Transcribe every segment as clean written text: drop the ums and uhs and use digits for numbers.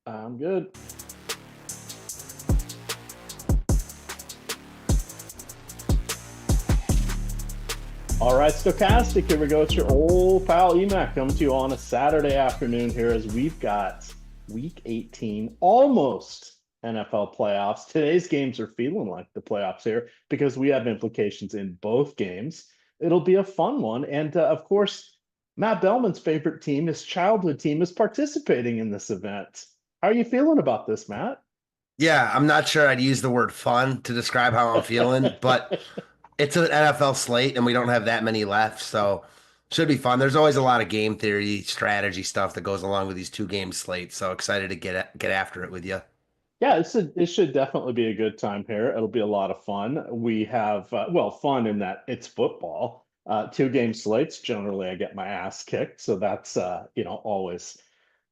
I'm good. All right, Stokastic, here we go. It's your old pal EMac coming to you on a Saturday afternoon here as we've got week 18, almost NFL playoffs. Today's games are feeling like the playoffs here because we have implications in both games. It'll be a fun one. And of course, Matt Belman's favorite team, his childhood team, is participating in this event. How are you feeling about this, Matt? Yeah, I'm not sure I'd use the word fun to describe how I'm feeling, but it's an NFL slate and we don't have that many left, so should be fun. There's always a lot of game theory, strategy stuff that goes along with these two game slates, so excited to get after it with you. Yeah, it should definitely be a good time here. It'll be a lot of fun. We have fun in that it's football. Two game slates. Generally, I get my ass kicked, so that's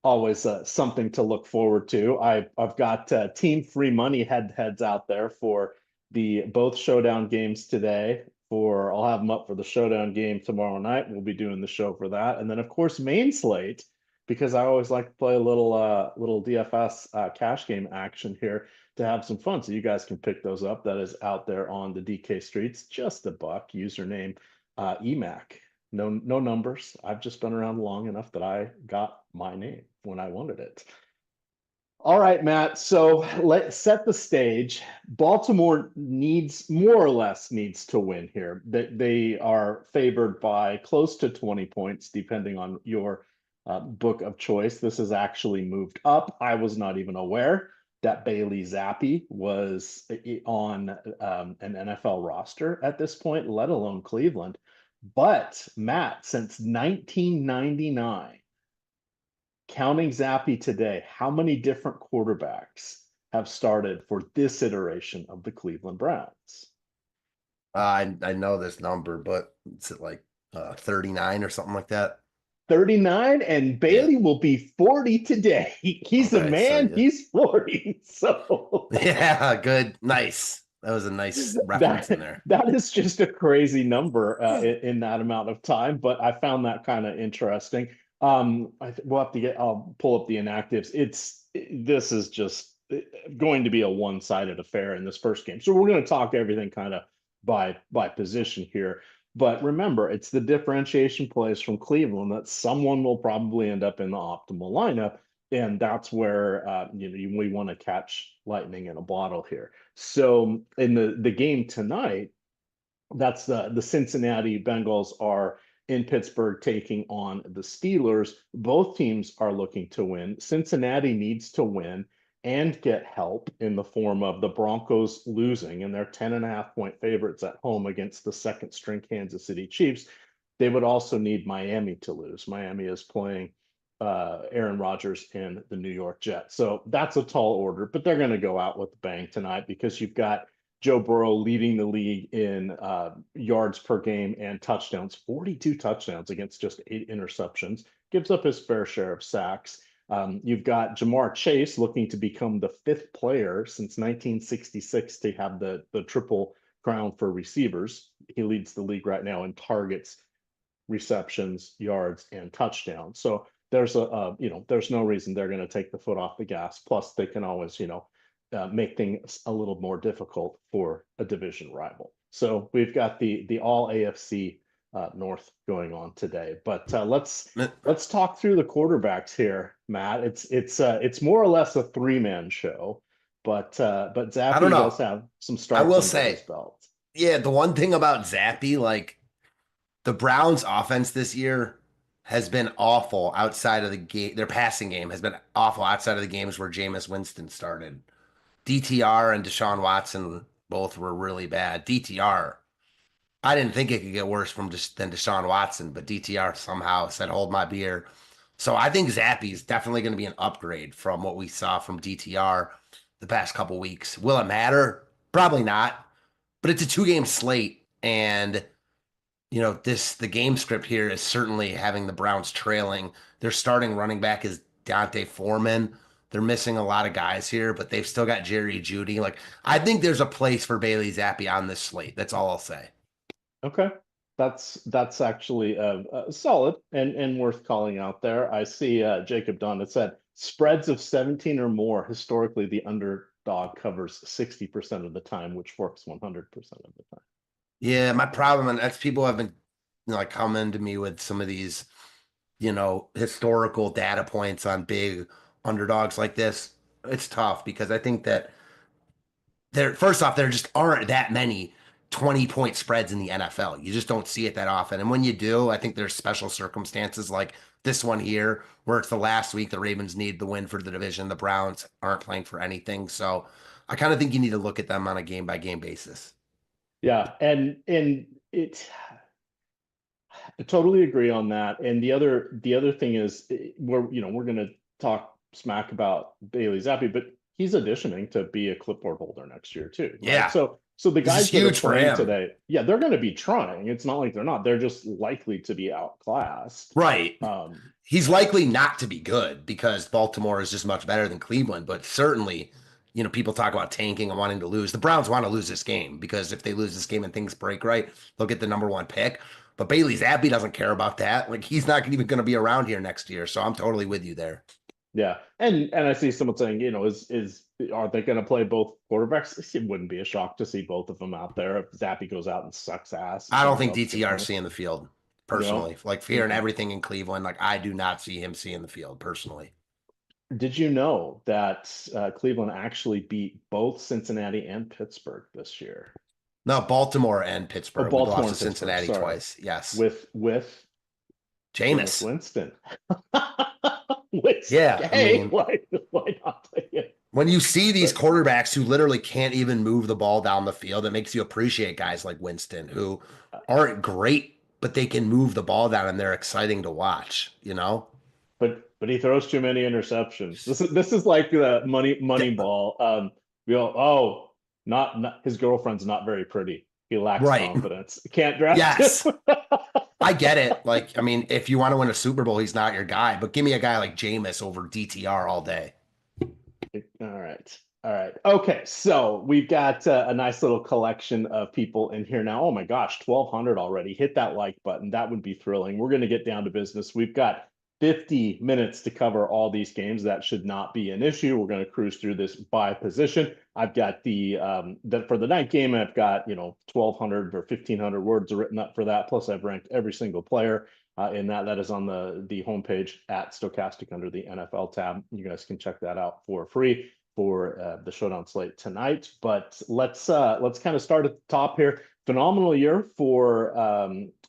always something to look forward to. I've got team free money head heads out there for the both showdown games today. For I'll have them up for the showdown game tomorrow night. We'll be doing the show for that, and then of course main slate because I always like to play a little DFS cash game action here to have some fun. So you guys can pick those up. That is out there on the DK streets, just a buck. Username EMac. No numbers. I've just been around long enough that I got my name when I wanted it. All right, Matt. So let's set the stage. Baltimore needs more or less needs to win here. They are favored by close to 20 points, depending on your book of choice. This has actually moved up. I was not even aware that Bailey Zappi was on an NFL roster at this point, let alone Cleveland. But Matt, since 1999, counting Zappi today, how many different quarterbacks have started for this iteration of the Cleveland Browns? I know this number, but it's at like 39 or something like that. 39, and Yeah. Bailey will be 40 today. He's a Okay, so man, yeah. he's 40. So Yeah, good. Nice. That was a nice reference in that there. that is just a crazy number in that amount of time, but I found that kind of interesting. We'll have to I'll pull up the inactives. This is just going to be a one-sided affair in this first game. So we're going to talk everything kind of by position here. But remember, it's the differentiation plays from Cleveland that someone will probably end up in the optimal lineup. And that's where we want to catch lightning in a bottle here. So in the game tonight, that's the Cincinnati Bengals are in Pittsburgh taking on the Steelers. Both teams are looking to win. Cincinnati needs to win and get help in the form of the Broncos losing, and they're 10.5 point favorites at home against the second string Kansas City Chiefs. They would also need Miami to lose. Miami is playing Aaron Rodgers and the New York Jets. So that's a tall order, but they're going to go out with a bang tonight because you've got Joe Burrow leading the league in yards per game and touchdowns, 42 touchdowns against just 8 interceptions, gives up his fair share of sacks. You've got Jamar Chase looking to become the fifth player since 1966 to have the triple crown for receivers. He leads the league right now in targets, receptions, yards, and touchdowns. So there's there's no reason they're going to take the foot off the gas. Plus, they can always make things a little more difficult for a division rival. So we've got the all AFC North going on today. But let's talk through the quarterbacks here, Matt. It's more or less a three-man show, but I don't Zappi does know. have some I starts will under his say, belt. yeah, the one thing about Zappy, like the Browns offense this year has been awful outside of the game. Their passing game has been awful outside of the games where Jameis Winston started. DTR and Deshaun Watson both were really bad. DTR, I didn't think it could get worse than Deshaun Watson, but DTR somehow said, hold my beer. So I think Zappy is definitely going to be an upgrade from what we saw from DTR the past couple weeks. Will it matter? Probably not, but it's a two-game slate, and the game script here is certainly having the Browns trailing. Their starting running back is Dante Foreman. They're missing a lot of guys here, but they've still got Jerry Judy. Like, I think there's a place for Bailey Zappi on this slate. That's all I'll say. Okay. That's actually solid and worth calling out there. I see Jacob Dunn. It said spreads of 17 or more, historically, the underdog covers 60% of the time, which works 100% of the time. Yeah, my problem, and that's people have been like coming to me with some of these, historical data points on big underdogs like this. It's tough because I think that first off, there just aren't that many 20-point spreads in the NFL. You just don't see it that often. And when you do, I think there's special circumstances like this one here, where it's the last week the Ravens need the win for the division. The Browns aren't playing for anything. So I kind of think you need to look at them on a game by game basis. Yeah, and I totally agree on that. And the other thing is we're going to talk smack about Bailey Zappi, but he's auditioning to be a clipboard holder next year too. Right? Yeah. So the guys that are huge for playing him. today, yeah, they're going to be trying. It's not like they're not. They're just likely to be outclassed. Right. He's likely not to be good because Baltimore is just much better than Cleveland, but certainly, people talk about tanking and wanting to lose. The Browns want to lose this game because if they lose this game and things break right, they'll get the number one pick. But Bailey Zappi doesn't care about that. Like, he's not even going to be around here next year. So I'm totally with you there. Yeah. And I see someone saying, are they going to play both quarterbacks? It wouldn't be a shock to see both of them out there if Zappi goes out and sucks ass. I don't think DTR is seeing the field personally. Like, fearing Mhm. everything in Cleveland, like, I do not see him seeing the field personally. Did you know that Cleveland actually beat both Cincinnati and Pittsburgh this year? No, Baltimore and Pittsburgh. Oh, Baltimore we lost and to Cincinnati Pittsburgh, twice. Yes. With Jameis Winston. Which, yeah, hey, why not play it? When you see these quarterbacks who literally can't even move the ball down the field, it makes you appreciate guys like Winston who aren't great, but they can move the ball down and they're exciting to watch, But he throws too many interceptions. This is like the money ball. Not his girlfriend's not very pretty. He lacks confidence. Can't draft. Yes. him. I get it. Like, I mean, if you want to win a Super Bowl, he's not your guy, but give me a guy like Jameis over DTR all day. All right. Okay, so we've got a nice little collection of people in here now. Oh my gosh, 1,200 already. Hit that like button. That would be thrilling. We're going to get down to business. We've got 50 minutes to cover all these games. That should not be an issue. We're going to cruise through this by position. I've got for the night game, I've got 1,200 or 1,500 words written up for that. Plus, I've ranked every single player in that. That is on the homepage at Stokastic under the NFL tab. You guys can check that out for free for the showdown slate tonight. But let's kind of start at the top here. Phenomenal year for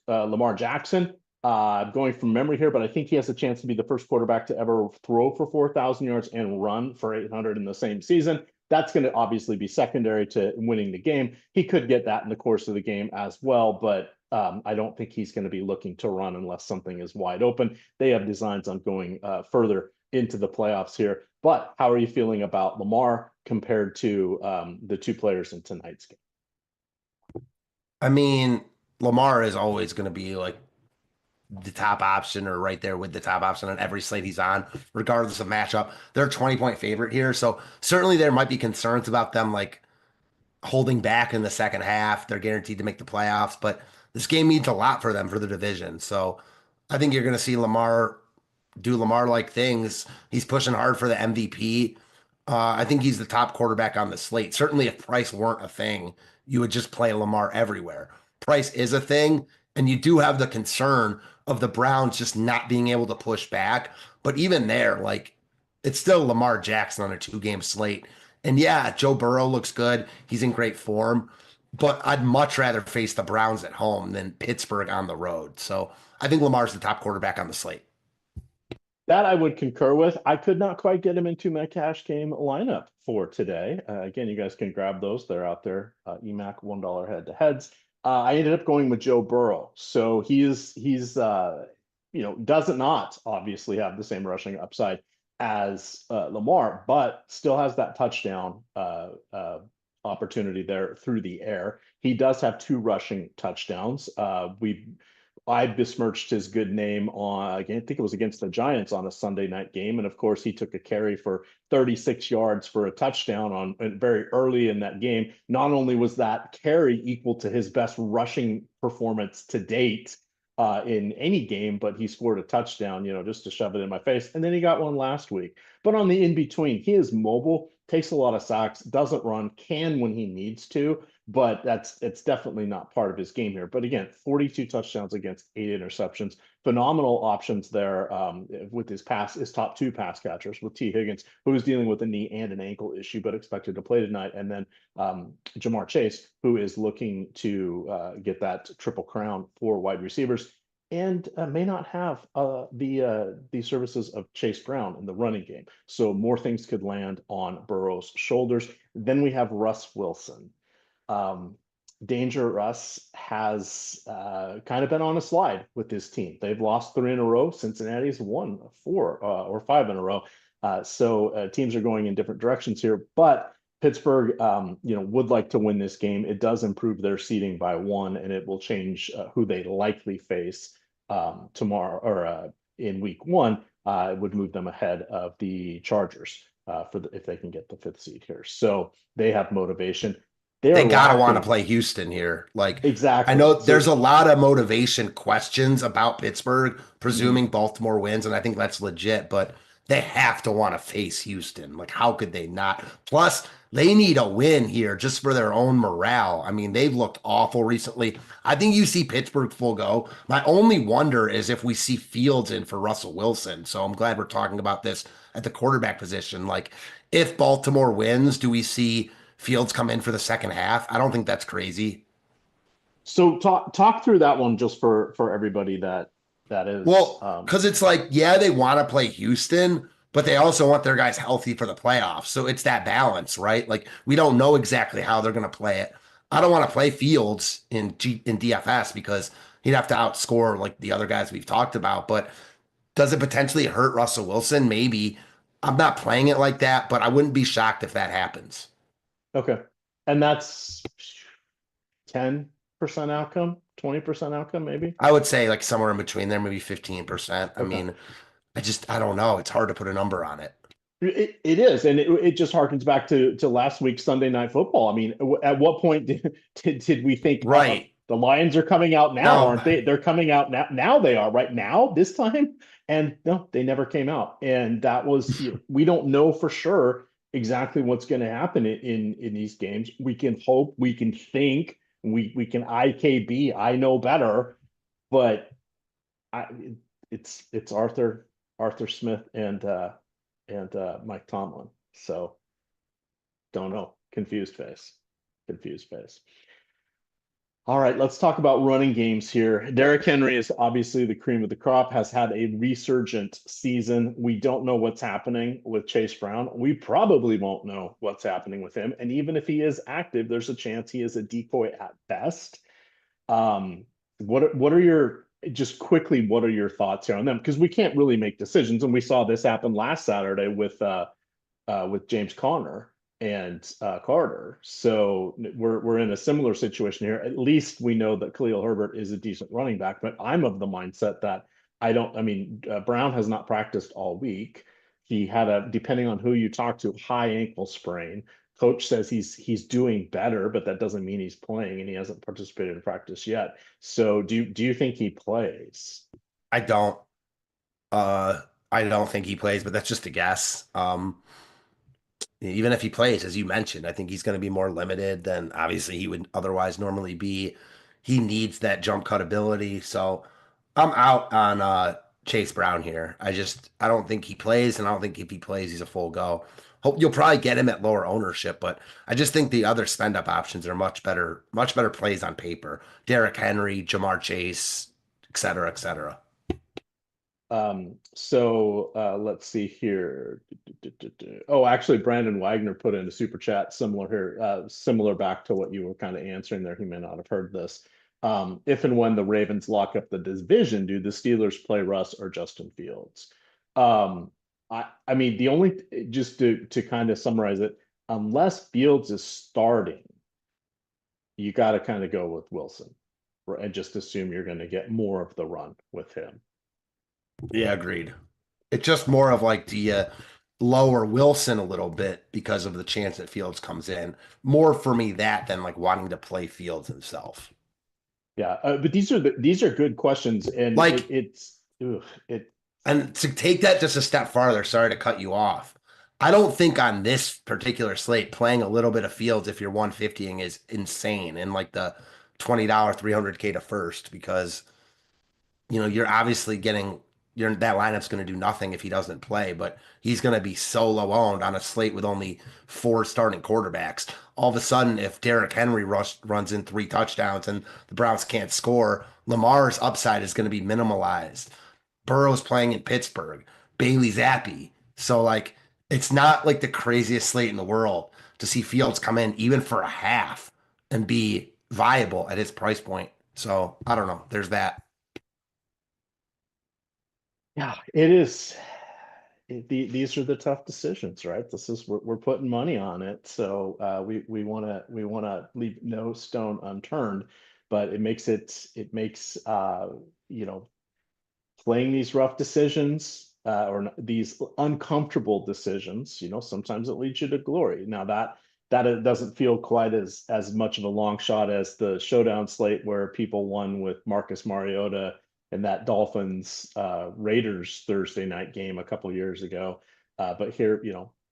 Lamar Jackson. Going from memory here, but I think he has a chance to be the first quarterback to ever throw for 4,000 yards and run for 800 in the same season. That's going to obviously be secondary to winning the game. He could get that in the course of the game as well, but I don't think he's going to be looking to run unless something is wide open. They have designs on going further into the playoffs here. But how are you feeling about Lamar compared to the two players in tonight's game? I mean, Lamar is always going to be like the top option or right there with the top option on every slate he's on, regardless of matchup. They're a 20-point favorite here. So certainly there might be concerns about them like holding back in the second half. They're guaranteed to make the playoffs, but this game means a lot for them for the division. So I think you're going to see Lamar do Lamar-like things. He's pushing hard for the MVP. I think he's the top quarterback on the slate. Certainly if Price weren't a thing, you would just play Lamar everywhere. Price is a thing, and you do have the concern of the Browns just not being able to push back. But even there, like, it's still Lamar Jackson on a 2-game slate. And yeah, Joe Burrow looks good. He's in great form. But I'd much rather face the Browns at home than Pittsburgh on the road. So I think Lamar's the top quarterback on the slate. That I would concur with. I could not quite get him into my cash game lineup for today. Again, you guys can grab those. They're out there. EMac $1 head to heads. I ended up going with Joe Burrow. So he's doesn't not obviously have the same rushing upside as Lamar, but still has that touchdown opportunity there through the air. He does have 2 rushing touchdowns. I besmirched his good name on, I think it was against the Giants on a Sunday night game. And of course, he took a carry for 36 yards for a touchdown very early in that game. Not only was that carry equal to his best rushing performance to date, in any game, but he scored a touchdown, just to shove it in my face. And then he got one last week. But on the in between, he is mobile, takes a lot of sacks, doesn't run, can when he needs to, but it's definitely not part of his game here. But again, 42 touchdowns against 8 interceptions, phenomenal options there with his top two pass catchers with T. Higgins, who is dealing with a knee and an ankle issue, but expected to play tonight, and then Jamar Chase, who is looking to get that triple crown for wide receivers, and may not have the services of Chase Brown in the running game. So more things could land on Burrow's shoulders. Then we have Russ Wilson. Danger Russ has kind of been on a slide with this team. They've lost 3 in a row. Cincinnati's won 4 or 5 in a row. So teams are going in different directions here, but Pittsburgh, would like to win this game. It does improve their seeding by 1, and it will change who they likely face tomorrow or in week 1. It would move them ahead of the Chargers if they can get the 5th seed here. So they have motivation. They gotta want to play Houston here. Like, exactly. I know there's a lot of motivation questions about Pittsburgh, presuming Baltimore wins, and I think that's legit, but they have to want to face Houston. Like, how could they not? Plus, they need a win here just for their own morale. I mean, they've looked awful recently. I think you see Pittsburgh full go. My only wonder is if we see Fields in for Russell Wilson. So I'm glad we're talking about this at the quarterback position. Like, if Baltimore wins, do we see Fields come in for the second half? I don't think that's crazy. So talk through that one just for everybody that is. Well, because it's like, yeah, they want to play Houston, but they also want their guys healthy for the playoffs. So it's that balance, right? Like, we don't know exactly how they're going to play it. I don't want to play Fields in DFS because he'd have to outscore like the other guys we've talked about. But does it potentially hurt Russell Wilson? Maybe. I'm not playing it like that, but I wouldn't be shocked if that happens. Okay. And that's 10% outcome, 20% outcome, maybe? I would say like somewhere in between there, maybe 15%. I mean, I don't know. It's hard to put a number on it. It is, and it just harkens back to last week's Sunday Night Football. I mean, at what point did we think, right, the Lions are coming out now, aren't they? They're coming out now. Now they are, right now, this time. And no, they never came out. And that was, we don't know for sure exactly what's going to happen in these games. We can hope, we can think, we can IKB, I know better, but it's Arthur Smith and Mike Tomlin. So don't know. Confused face. All right, let's talk about running games here. Derrick Henry is obviously the cream of the crop, has had a resurgent season. We don't know what's happening with Chase Brown. We probably won't know what's happening with him. And even if he is active, there's a chance he is a decoy at best. What are your thoughts here on them? Because we can't really make decisions. And we saw this happen last Saturday with James Conner and Carter. So we're in a similar situation here. At least we know that Khalil Herbert is a decent running back, but I'm of the mindset that Brown has not practiced all week. He had depending on who you talk to, high ankle sprain. Coach says he's doing better, but that doesn't mean he's playing, and he hasn't participated in practice yet. So do you think he plays? I don't think he plays, but that's just a guess. Even if he plays, as you mentioned, I think he's going to be more limited than obviously he would otherwise normally be. He needs that jump cut ability. So I'm out on Chase Brown here. I don't think he plays, and I don't think if he plays, he's a full go. Hope you'll probably get him at lower ownership, but I just think the other spend up options are much better plays on paper. Derrick Henry, Jamar Chase, et cetera, et cetera. Let's see here. Oh, actually, Brandon Wagner put in a super chat similar here, similar back to what you were kind of answering there. He may not have heard this. If and when the Ravens lock up the division, do the Steelers play Russ or Justin Fields? I mean, the only, just to kind of summarize it, unless Fields is starting, you got to kind of go with Wilson, and just assume you're going to get more of the run with him. Yeah, agreed. It's just more of like the lower Wilson a little bit because of the chance that Fields comes in. More for me that than like wanting to play Fields himself. Yeah, but these are good questions, and Like, it and to take that just a step farther, sorry to cut you off. I don't think on this particular slate, playing a little bit of Fields if you're 150ing is insane in like the $20, 300K to first, because you're obviously getting that lineup's going to do nothing if he doesn't play, but he's going to be so low owned on a slate with only four starting quarterbacks. All of a sudden, if Derrick Henry runs in three touchdowns and the Browns can't score, Lamar's upside is going to be minimalized. Burrow's playing in Pittsburgh, Bailey Zappi. So like it's not like the craziest slate in the world to see Fields come in even for a half and be viable at his price point. So I don't know. There's that. yeah, it is. These are the tough decisions, right? This is we're putting money on it, so we want to leave no stone unturned, but it makes you know playing these rough decisions these uncomfortable decisions. Sometimes it leads you to glory. Now that it doesn't feel quite as much of a long shot as the showdown slate where people won with Marcus Mariota and that Dolphins Raiders Thursday night game a couple years ago. But here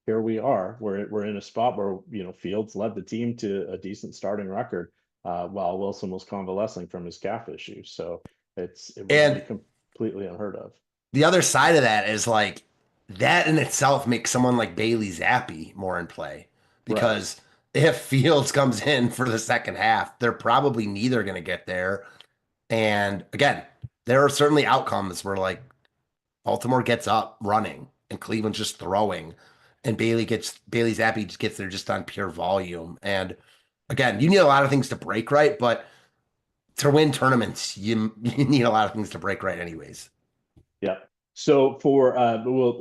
we are. We're in a spot where Fields led the team to a decent starting record while Wilson was convalescing from his calf issue. So it wouldn't be And completely unheard of. the other side of that is like that in itself makes someone like Bailey Zappi more in play Right. because if Fields comes in for the second half, they're probably neither going to get there. And again, there are certainly outcomes where like Baltimore gets up running and Cleveland's just throwing, and Bailey Zappi just gets there just on pure volume. And again, you need a lot of things to break right, but to win tournaments, you need a lot of things to break right anyways. Yeah. So for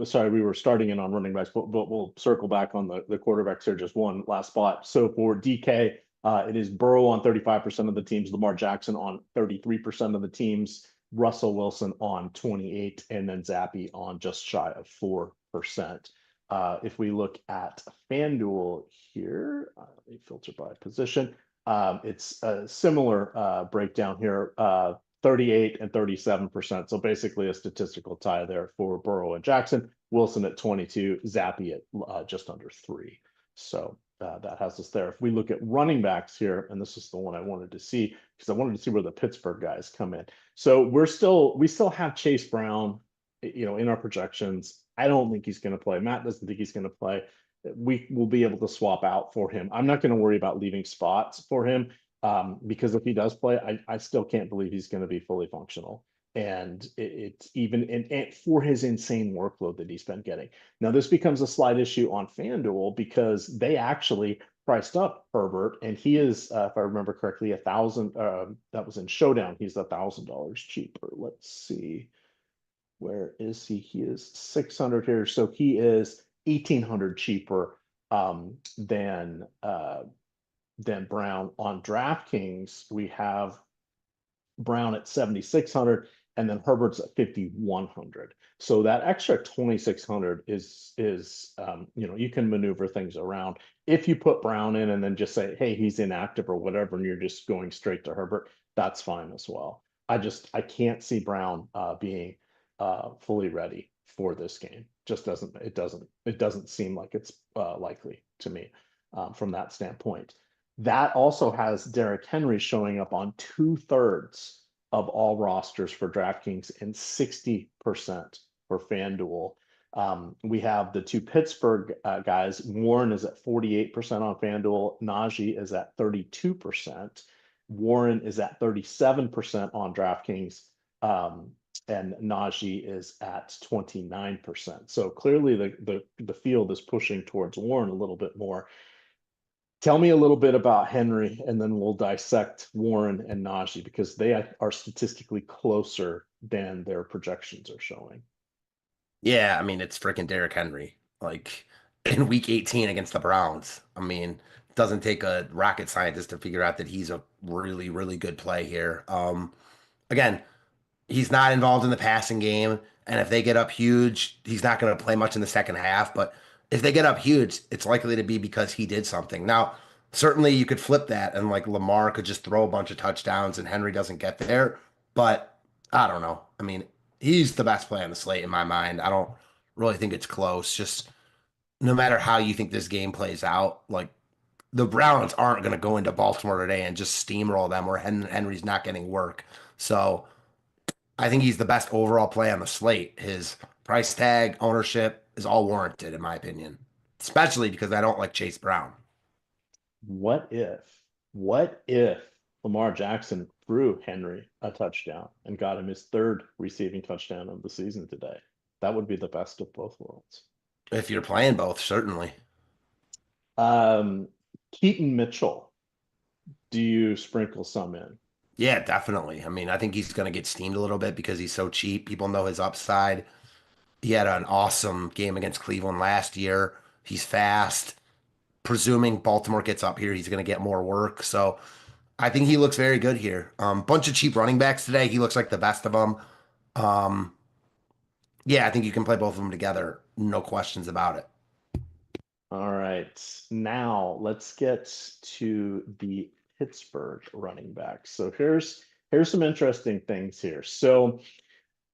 sorry, we were starting in on running backs, but we'll circle back on the quarterbacks here, just one last spot. So for DK, it is Burrow on 35% of the teams, Lamar Jackson on 33% of the teams, Russell Wilson on 28, and then Zappy on just shy of 4%. If we look at FanDuel here, let me filter by position. It's a similar breakdown here. 38 and 37%. So basically a statistical tie there for Burrow and Jackson. Wilson at 22, Zappy at just under 3. So that has us there. If we look at running backs here, and this is the one I wanted to see because I wanted to see where the Pittsburgh guys come in. So we still have Chase Brown, in our projections. I don't think he's going to play. Matt doesn't think he's going to play. We will be able to swap out for him. I'm not going to worry about leaving spots for him because if he does play, I still can't believe he's going to be fully functional. And it's even and for his insane workload that he's been getting. Now, this becomes a slight issue on FanDuel because they actually priced up Herbert, and he is, if I remember correctly, 1,000. That was in Showdown. He's $1,000 cheaper. Let's see, where is he? He is 600 here, so he is 1,800 cheaper than Brown. On DraftKings, we have Brown at 7,600 and then Herbert's at 5,100. So that extra 2,600 is you can maneuver things around. If you put Brown in and then just say, hey, he's inactive or whatever, and you're just going straight to Herbert, that's fine as well. I can't see Brown being fully ready for this game. Just doesn't seem like it's likely to me from that standpoint. That also has Derrick Henry showing up on 2/3 of all rosters for DraftKings and 60% for FanDuel. We have the two Pittsburgh guys. Warren is at 48% on FanDuel. Najee is at 32%. Warren is at 37% on DraftKings. And Najee is at 29%. So clearly the field is pushing towards Warren a little bit more. Tell me a little bit about Henry, and then we'll dissect Warren and Najee because they are statistically closer than their projections are showing. Yeah, I mean, it's freaking Derrick Henry. Like in week 18 against the Browns. I mean, it doesn't take a rocket scientist to figure out that he's a really, really good play here. Again, he's not involved in the passing game. And if they get up huge, he's not going to play much in the second half. But if they get up huge, it's likely to be because he did something. Now, Certainly you could flip that and like Lamar could just throw a bunch of touchdowns and Henry doesn't get there. But I don't know. I mean, he's the best play on the slate in my mind. I don't really think it's close. Just no matter how you think this game plays out, like the Browns aren't going to go into Baltimore today and just steamroll them where Henry's not getting work. So I think he's the best overall play on the slate. His price tag, ownership is all warranted, in my opinion, especially because I don't like Chase Brown. What if Lamar Jackson threw Henry a touchdown and got him his third receiving touchdown of the season today? That would be the best of both worlds. If you're playing both, certainly. Um, Keaton Mitchell, do you sprinkle some in? Yeah, definitely. I mean, I think he's going to get steamed a little bit because he's so cheap. People know his upside. He had an awesome game against Cleveland last year. He's fast. Presuming Baltimore gets up here, he's going to get more work. So I think he looks very good here. Bunch of cheap running backs today. He looks like the best of them. Um, yeah, I think you can play both of them together. No questions about it. All right. Now let's get to the Pittsburgh running backs. So here's some interesting things here. So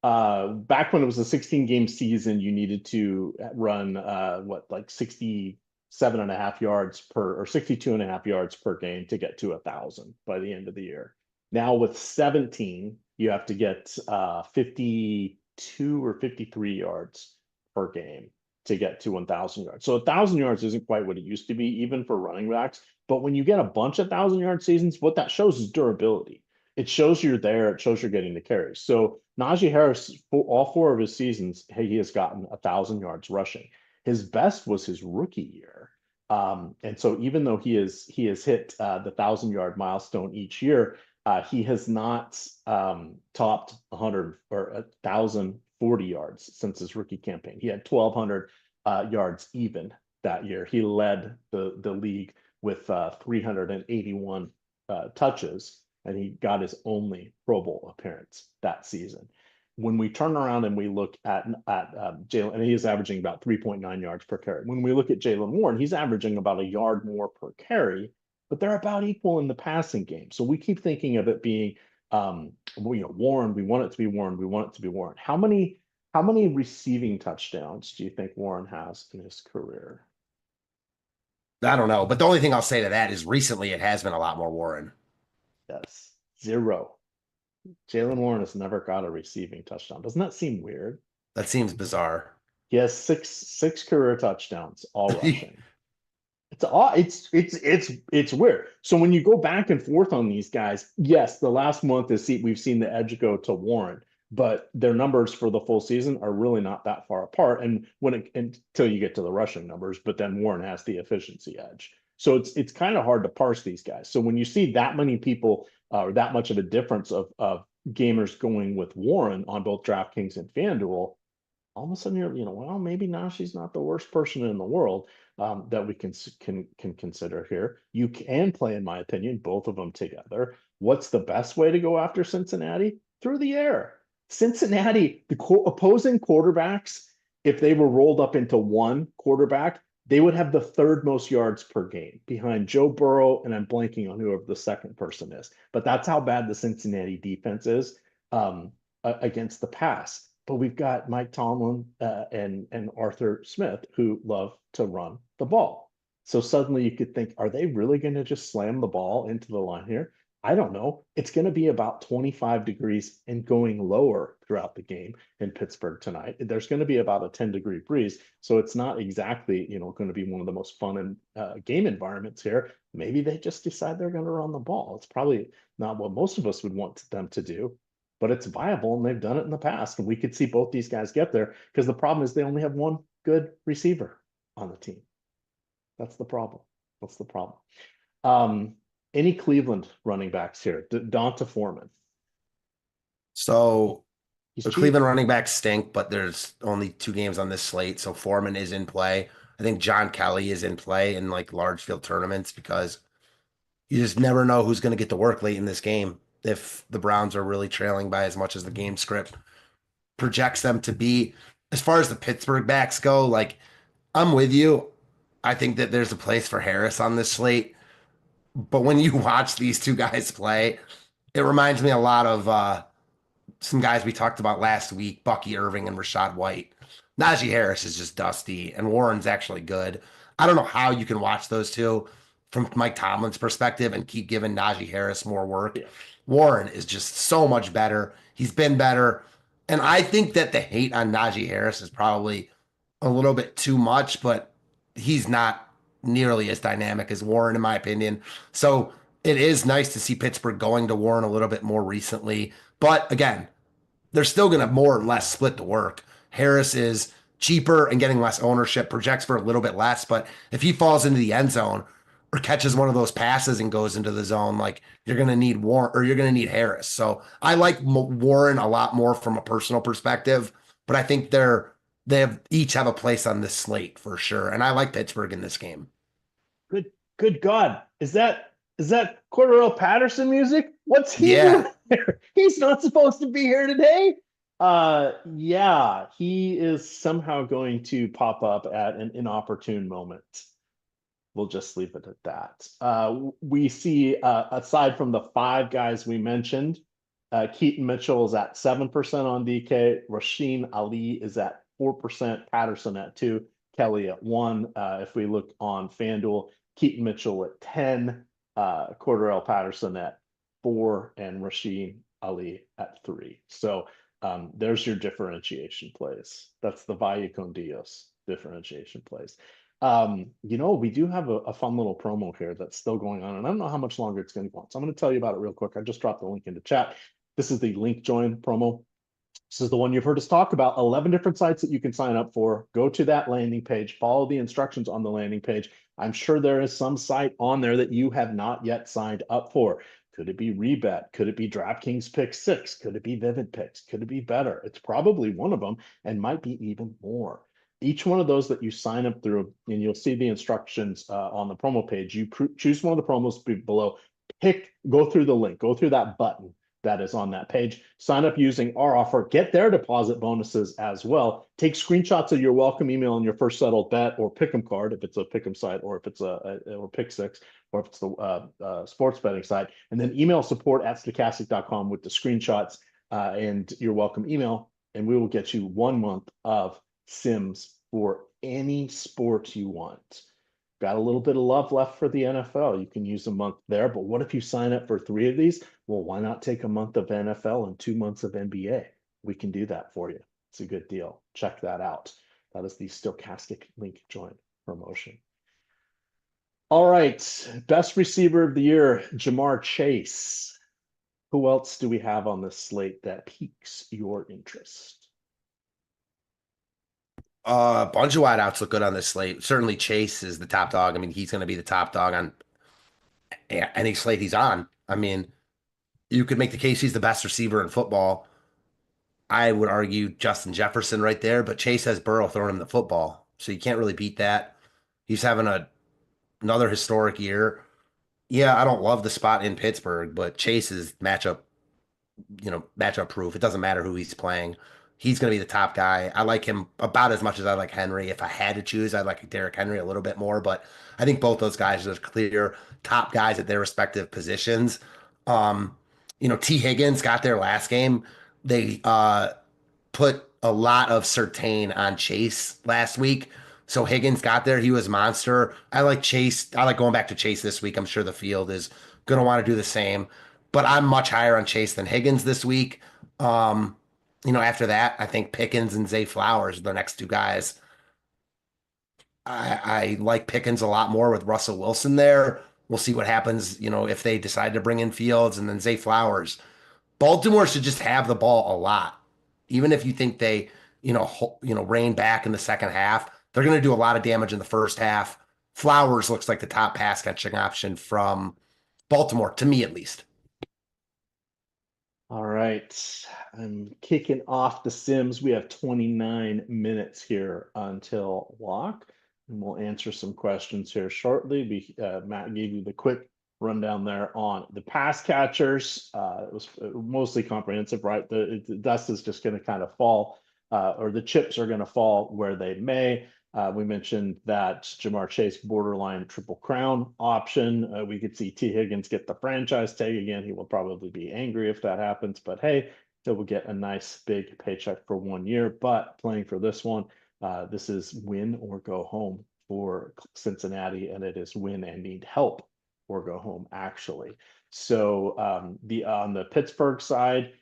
back when it was a 16 game season, you needed to run like 67.5 yards per or 62.5 yards per game to get to 1,000 by the end of the year. Now with 17, you have to get 52 or 53 yards per game to get to 1,000 yards. So 1,000 yards isn't quite what it used to be, even for running backs. But when you get a bunch of 1,000 yard seasons, what that shows is durability. It shows you're there. It shows you're getting the carries. So Najee Harris, for all four of his seasons, he has gotten 1,000 yards rushing. His best was his rookie year. And so even though he has hit the 1,000 yard milestone each year, he has not topped 100 or 1,040 yards since his rookie campaign. He had 1,200 yards even that year. He led the league with 381 touches, and he got his only Pro Bowl appearance that season. When we turn around and we look at Jalen, and he is averaging about 3.9 yards per carry. When we look at Jalen Warren, he's averaging about a yard more per carry, but they're about equal in the passing game. So we keep thinking of it being, Warren. We want it to be Warren. We want it to be Warren. How many receiving touchdowns do you think Warren has in his career? I don't know. But the only thing I'll say to that is recently it has been a lot more Warren. Yes, zero. Jalen Warren has never got a receiving touchdown. Doesn't that seem weird? That seems bizarre. He has six career touchdowns, all rushing. It's weird. So when you go back and forth on these guys, yes, the last month we've seen the edge go to Warren, but their numbers for the full season are really not that far apart. And until you get to the rushing numbers, but then Warren has the efficiency edge. So it's kind of hard to parse these guys. So when you see that many people or that much of a difference of gamers going with Warren on both DraftKings and FanDuel, all of a sudden well, maybe Najee's not the worst person in the world that we can consider here. You can play, in my opinion, both of them together. What's the best way to go after Cincinnati? Through the air. Cincinnati, the opposing quarterbacks, if they were rolled up into one quarterback, they would have the third most yards per game behind Joe Burrow, and I'm blanking on whoever the second person is. But that's how bad the Cincinnati defense is against the pass. But we've got Mike Tomlin and Arthur Smith who love to run the ball. So suddenly you could think, are they really going to just slam the ball into the line here? I don't know. It's going to be about 25 degrees and going lower throughout the game in Pittsburgh tonight. There's going to be about a 10-degree breeze. So it's not exactly, going to be one of the most fun game environments here. Maybe they just decide they're going to run the ball. It's probably not what most of us would want them to do, but it's viable and they've done it in the past. And we could see both these guys get there because the problem is they only have one good receiver on the team. That's the problem. Any Cleveland running backs here? Donta Foreman. So the Cleveland running backs stink, but there's only 2 games on this slate. So Foreman is in play. I think John Kelly is in play in like large field tournaments because you just never know who's going to get to work late in this game. If the Browns are really trailing by as much as the game script projects them to be. As far as the Pittsburgh backs go, like I'm with you. I think that there's a place for Harris on this slate. But when you watch these two guys play, it reminds me a lot of some guys we talked about last week, Bucky Irving and Rashad White. Najee Harris is just dusty, and Warren's actually good. I don't know how you can watch those two from Mike Tomlin's perspective and keep giving Najee Harris more work. Yeah. Warren is just so much better. He's been better. And I think that the hate on Najee Harris is probably a little bit too much, but he's not nearly as dynamic as Warren, in my opinion. So it is nice to see Pittsburgh going to Warren a little bit more recently. But again, they're still going to more or less split the work. Harris is cheaper and getting less ownership, projects for a little bit less. But if he falls into the end zone or catches one of those passes and goes into the zone, like you're going to need Warren or you're going to need Harris. So I like Warren a lot more from a personal perspective, but I think each have a place on this slate for sure. And I like Pittsburgh in this game. Good God. Is that Cordarrelle Patterson music? What's he doing here? He's not supposed to be here today. Yeah, he is somehow going to pop up at an inopportune moment. We'll just leave it at that. We see, aside from the 5 guys we mentioned, Keaton Mitchell is at 7% on DK. Rasheen Ali is at 4%. Patterson at 2. Kelly at 1. If we look on FanDuel, Keaton Mitchell at 10. Cordarrelle Patterson at 4. And Rasheen Ali at 3. So there's your differentiation plays. That's the Valle con Dios differentiation plays. We do have a fun little promo here that's still going on, and I don't know how much longer it's going to go on. So I'm going to tell you about it real quick. I just dropped the link into chat. This is the link join promo. This is the one you've heard us talk about. 11 different sites that you can sign up for. Go to that landing page, follow the instructions on the landing page. I'm sure there is some site on there that you have not yet signed up for. Could it be Rebet? Could it be DraftKings Pick 6? Could it be Vivid Picks? Could it be better? It's probably one of them and might be even more. Each one of those that you sign up through, and you'll see the instructions on the promo page, you choose one of the promos below, go through the link, go through that button that is on that page, sign up using our offer, get their deposit bonuses as well, take screenshots of your welcome email and your first settled bet or pick'em card, if it's a pick'em site, or if it's or pick 6, or if it's the sports betting site, and then email support@stokastic.com with the screenshots and your welcome email, and we will get you 1 month of Sims for any sport you want. Got a little bit of love left for the NFL. You can use a month there, but what if you sign up for 3 of these? Well, why not take a month of NFL and 2 months of NBA? We can do that for you. It's a good deal. Check that out. That is the Stokastic link join promotion. All right, best receiver of the year, Jamar Chase. Who else do we have on this slate that piques your interest? A bunch of wideouts look good on this slate. Certainly Chase is the top dog. I mean, he's going to be the top dog on any slate he's on. I mean, you could make the case he's the best receiver in football. I would argue Justin Jefferson right there, but Chase has Burrow throwing him the football, so you can't really beat that. He's having another historic year. Yeah, I don't love the spot in Pittsburgh, but Chase is matchup proof. It doesn't matter who he's playing. He's going to be the top guy. I like him about as much as I like Henry. If I had to choose, I'd like Derrick Henry a little bit more, but I think both those guys are clear top guys at their respective positions. T. Higgins got their last game. They put a lot of Surtain on Chase last week. So Higgins got there. He was monster. I like Chase. I like going back to Chase this week. I'm sure the field is going to want to do the same, but I'm much higher on Chase than Higgins this week. After that, I think Pickens and Zay Flowers are the next 2 guys. I like Pickens a lot more with Russell Wilson there. We'll see what happens, if they decide to bring in Fields, and then Zay Flowers. Baltimore should just have the ball a lot. Even if you think they, rein back in the second half, they're going to do a lot of damage in the first half. Flowers looks like the top pass catching option from Baltimore, to me at least. All right, I'm kicking off the Sims. We have 29 minutes here until lock, and we'll answer some questions here shortly. Matt gave you the quick rundown there on the pass catchers. It was mostly comprehensive, right? The dust is just going to kind of fall, or the chips are going to fall where they may. We mentioned that Jamar Chase borderline triple crown option. We could see T. Higgins get the franchise tag again. He will probably be angry if that happens, but hey, he will get a nice big paycheck for 1 year. But playing for this one, this is win or go home for Cincinnati, and it is win and need help or go home, actually. So the on the Pittsburgh side,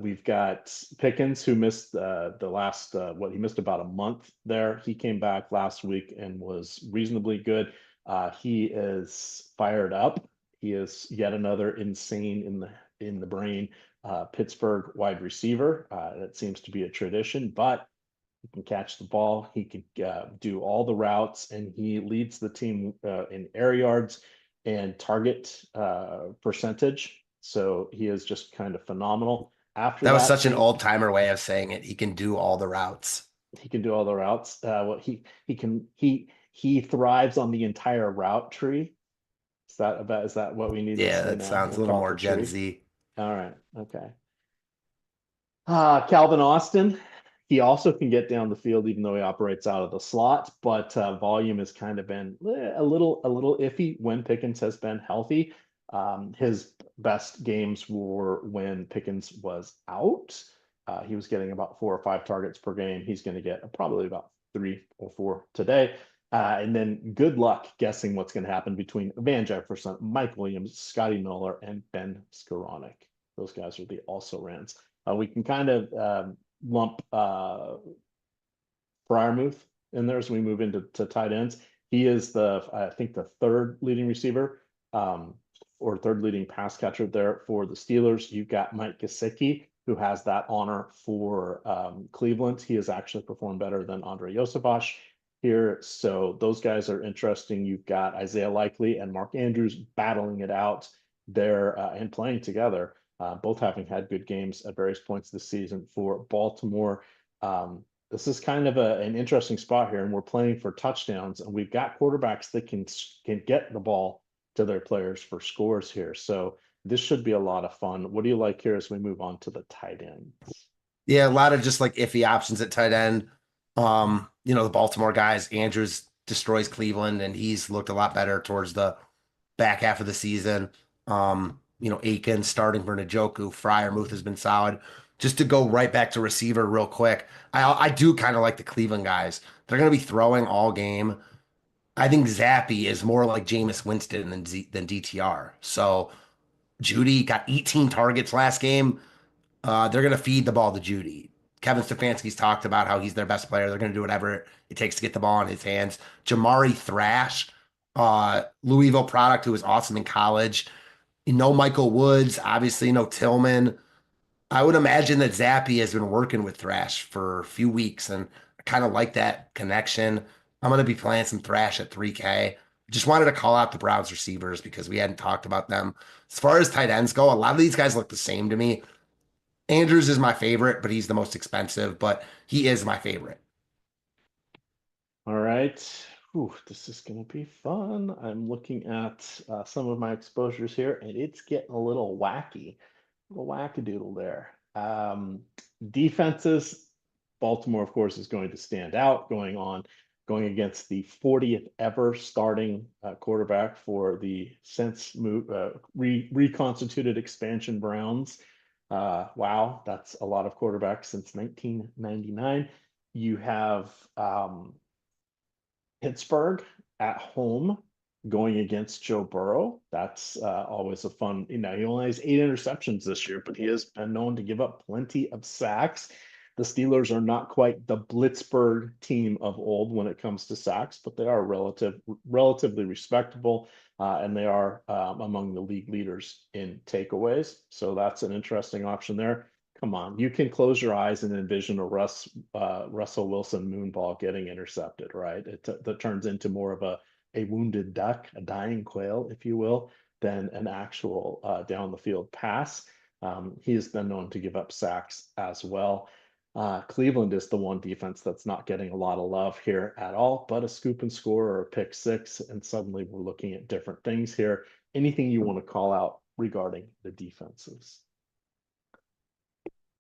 we've got Pickens, who missed the last he missed about a month there. He came back last week and was reasonably good. He is fired up. He is yet another insane in the brain Pittsburgh wide receiver. That seems to be a tradition, but he can catch the ball. He can do all the routes, and he leads the team in air yards and target percentage. So he is just kind of phenomenal. After That was that, such an old timer way of saying it. He can do all the routes. he can do all the routes. What he thrives on the entire route tree. Is that what we need to Yeah, say that now? sounds a We'll little call it more the Gen tree. Z. All right. Okay. Calvin Austin, he also can get down the field even though he operates out of the slot, but volume has kind of been a little iffy when Pickens has been healthy. His best games were when Pickens was out. He was getting about 4 or 5 targets per game. He's going to get probably about 3 or 4 today. And then good luck guessing what's going to happen between Van Jefferson, Mike Williams, Scotty Miller, and Ben Skoranek. Those guys are the also rans. We can kind of lump Fryermuth in there as we move into tight ends. He is I think the third leading receiver or third leading pass catcher there for the Steelers. You've got Mike Gesicki, who has that honor for Cleveland. He has actually performed better than Andre Joseph here. So those guys are interesting. You've got Isaiah Likely and Mark Andrews battling it out there and playing together. Both having had good games at various points this season for Baltimore. This is kind of an interesting spot here, and we're playing for touchdowns, and we've got quarterbacks that can get the ball to their players for scores here. So this should be a lot of fun. What do you like here as we move on to the tight ends? Yeah, a lot of just like iffy options at tight end. The Baltimore guys, Andrews destroys Cleveland, and he's looked a lot better towards the back half of the season. Aiken starting for Njoku, Fryermuth has been solid. Just to go right back to receiver real quick, I do kind of like the Cleveland guys. They're going to be throwing all game. I think Zappy is more like Jameis Winston than DTR. So Judy got 18 targets last game. They're going to feed the ball to Judy. Kevin Stefanski's talked about how he's their best player. They're going to do whatever it takes to get the ball in his hands. Jamari Thrash, Louisville product, who was awesome in college. Michael Woods, obviously, Tillman. I would imagine that Zappy has been working with Thrash for a few weeks, and I kind of like that connection. I'm going to be playing some Thrash at 3K. Just wanted to call out the Browns receivers because we hadn't talked about them. As far as tight ends go, a lot of these guys look the same to me. Andrews is my favorite, but he's the most expensive, but he is my favorite. All right. Whew, this is going to be fun. I'm looking at some of my exposures here, and it's getting a little wacky. A little wackadoodle there. Defenses, Baltimore, of course, is going to stand out going against the 40th ever starting quarterback for the since reconstituted expansion Browns. Wow, that's a lot of quarterbacks since 1999. You have Pittsburgh at home going against Joe Burrow. That's always a fun, he only has 8 interceptions this year, but he has been known to give up plenty of sacks. The Steelers are not quite the Blitzburg team of old when it comes to sacks, but they are relatively respectable, and they are among the league leaders in takeaways. So that's an interesting option there. Come on, you can close your eyes and envision a Russell Wilson moonball getting intercepted, right? That turns into more of a wounded duck, a dying quail, if you will, than an actual down the field pass. He has been known to give up sacks as well. Cleveland is the one defense that's not getting a lot of love here at all, but a scoop and score or a pick six, and suddenly we're looking at different things here. Anything you want to call out regarding the defenses?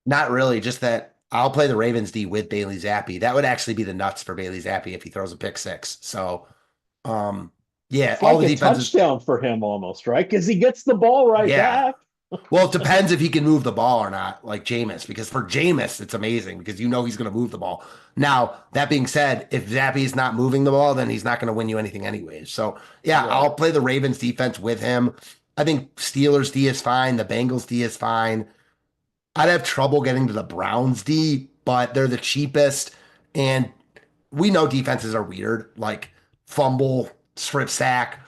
Not really, just that I'll play the Ravens D with Bailey Zappi. That would actually be the nuts for Bailey Zappi if he throws a pick six. So, um, yeah, It's all like the a defenses. touchdown for him almost, right? Because he gets the ball right Yeah. back. Well, it depends if he can move the ball or not, like Jameis, because for Jameis, it's amazing because you know he's going to move the ball. Now, that being said, if Zappy is not moving the ball, then he's not going to win you anything anyways. So, yeah, Right. I'll play the Ravens defense with him. I think Steelers D is fine. The Bengals D is fine. I'd have trouble getting to the Browns D, but they're the cheapest. And we know defenses are weird, like fumble, strip sack,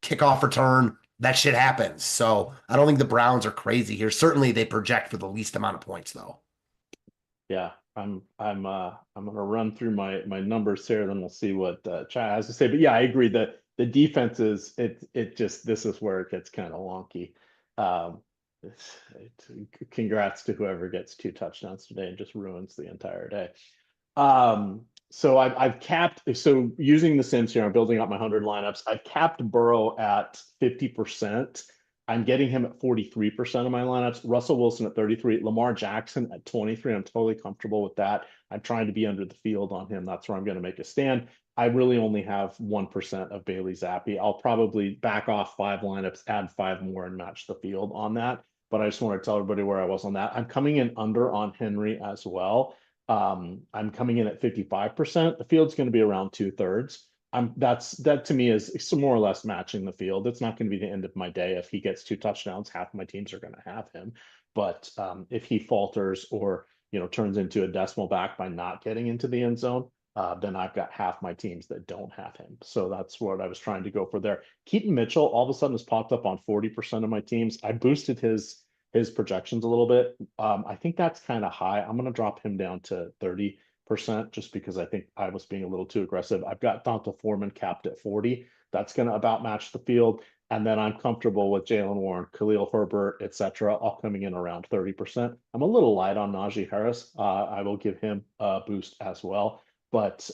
kickoff return. That shit happens. So I don't think the Browns are crazy here. Certainly they project for the least amount of points though. Yeah. I'm gonna run through my numbers here, then we'll see what Chad has to say. But yeah, I agree that the defense is it just this is where it gets kind of wonky. Um, Congrats to whoever gets 2 touchdowns today and just ruins the entire day. So I've capped, so using the Sims here, I'm building up my 100 lineups. I've capped Burrow at 50%. I'm getting him at 43% of my lineups. Russell Wilson at 33, Lamar Jackson at 23. I'm totally comfortable with that. I'm trying to be under the field on him. That's where I'm going to make a stand. I really only have 1% of Bailey Zappi. I'll probably back off 5 lineups, add 5 more, and match the field on that. But I just want to tell everybody where I was on that. I'm coming in under on Henry as well. I'm coming in at 55%. The field's going to be around 2/3. That to me is some more or less matching the field. It's not going to be the end of my day. If he gets 2 touchdowns, half my teams are going to have him. But if he falters or turns into a decimal back by not getting into the end zone, then I've got half my teams that don't have him. So that's what I was trying to go for there. Keaton Mitchell all of a sudden has popped up on 40% of my teams. I boosted his projections a little bit. I think that's kind of high. I'm going to drop him down to 30% just because I think I was being a little too aggressive. I've got Donta Foreman capped at 40. That's going to about match the field. And then I'm comfortable with Jalen Warren, Khalil Herbert, etc., all coming in around 30%. I'm a little light on Najee Harris. I will give him a boost as well. But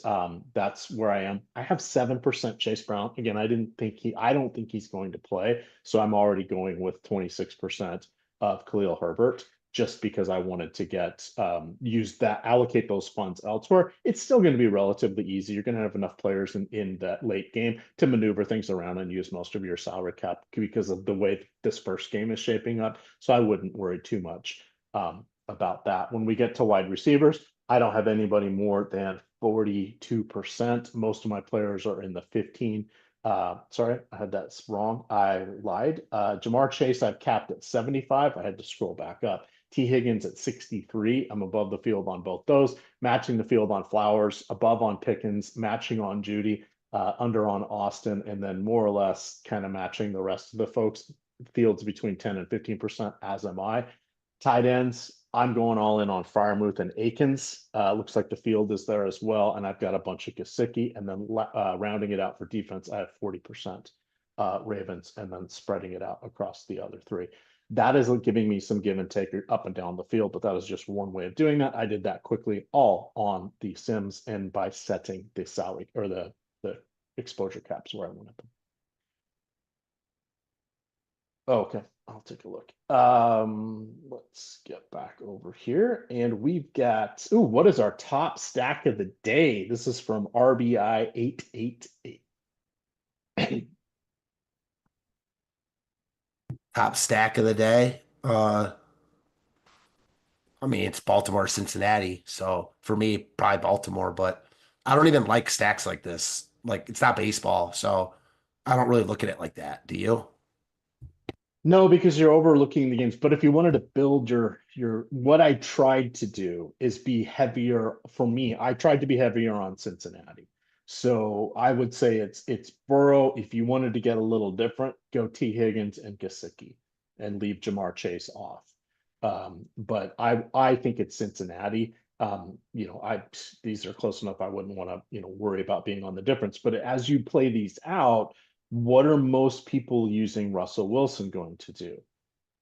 that's where I am. I have 7% Chase Brown. Again, I don't think he's going to play. So I'm already going with 26% of Khalil Herbert just because I wanted to allocate those funds elsewhere. It's still going to be relatively easy. You're going to have enough players in that late game to maneuver things around and use most of your salary cap because of the way this first game is shaping up. So I wouldn't worry too much about that. When we get to wide receivers, I don't have anybody more than 42%. Most of my players are in the 15. Sorry, I had that wrong. I lied. Jamar Chase, I've capped at 75. I had to scroll back up. T. Higgins at 63. I'm above the field on both those, matching the field on Flowers, above on Pickens, matching on Judy, under on Austin, and then more or less kind of matching the rest of the folks. Fields between 10 and 15%, as am I. Tight ends, I'm going all in on Freiermuth and Akins. Looks like the field is there as well. And I've got a bunch of Gesicki. And then rounding it out for defense, I have 40% Ravens and then spreading it out across the other 3. That is giving me some give and take up and down the field, but that is just one way of doing that. I did that quickly all on the Sims and by setting the salary or the exposure caps where I wanted them. Okay, I'll take a look. Let's get back over here and we've got, what is our top stack of the day? This is from RBI 888. Top stack of the day. I mean, it's Baltimore, Cincinnati. So for me, probably Baltimore, but I don't even like stacks like this. Like it's not baseball. So I don't really look at it like that. Do you? No, because you're overlooking the games. But if you wanted to build what I tried to do is be heavier for me. I tried to be heavier on Cincinnati. So I would say it's Burrow. If you wanted to get a little different, go T. Higgins and Gesicki and leave Jamar Chase off. But I think it's Cincinnati. These are close enough. I wouldn't want to, worry about being on the difference. But as you play these out, what are most people using Russell Wilson going to do?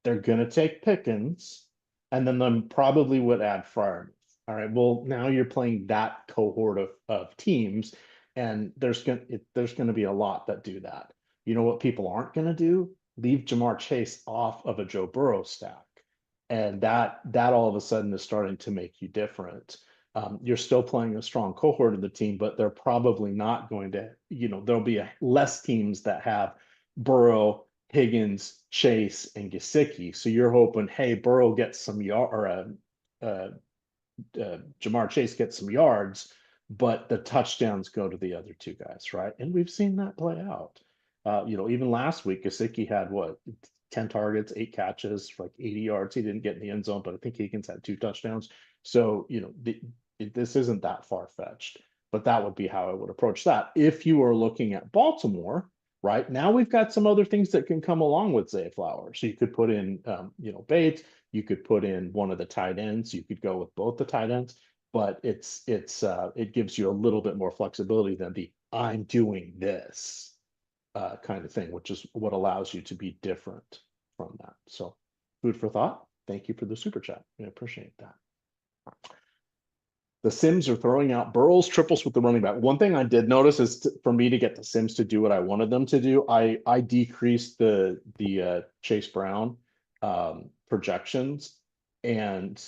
They're going to take Pickens, and then them probably would add Freiermuth. All right. Well, now you're playing that cohort of teams, and there's going to be a lot that do that. You know what people aren't going to do? Leave Jamar Chase off of a Joe Burrow stack. And that all of a sudden is starting to make you different. You're still playing a strong cohort of the team, but they're probably not going to, there'll be less teams that have Burrow, Higgins, Chase, and Gesicki. So you're hoping, hey, Burrow gets some yard, or Jamar Chase gets some yards, but the touchdowns go to the other two guys, right? And we've seen that play out. Even last week, Gesicki had what, 10 targets, 8 catches for like 80 yards. He didn't get in the end zone, but I think Higgins had 2 touchdowns. So, this isn't that far fetched, but that would be how I would approach that. If you are looking at Baltimore, right now, we've got some other things that can come along with Zay Flowers. So you could put in, Bates. You could put in one of the tight ends. You could go with both the tight ends, but it gives you a little bit more flexibility than the I'm doing this kind of thing, which is what allows you to be different from that. So, food for thought. Thank you for the super chat. I appreciate that. The Sims are throwing out Burrow's triples with the running back. One thing I did notice is for me to get the Sims to do what I wanted them to do, I decreased the Chase Brown projections and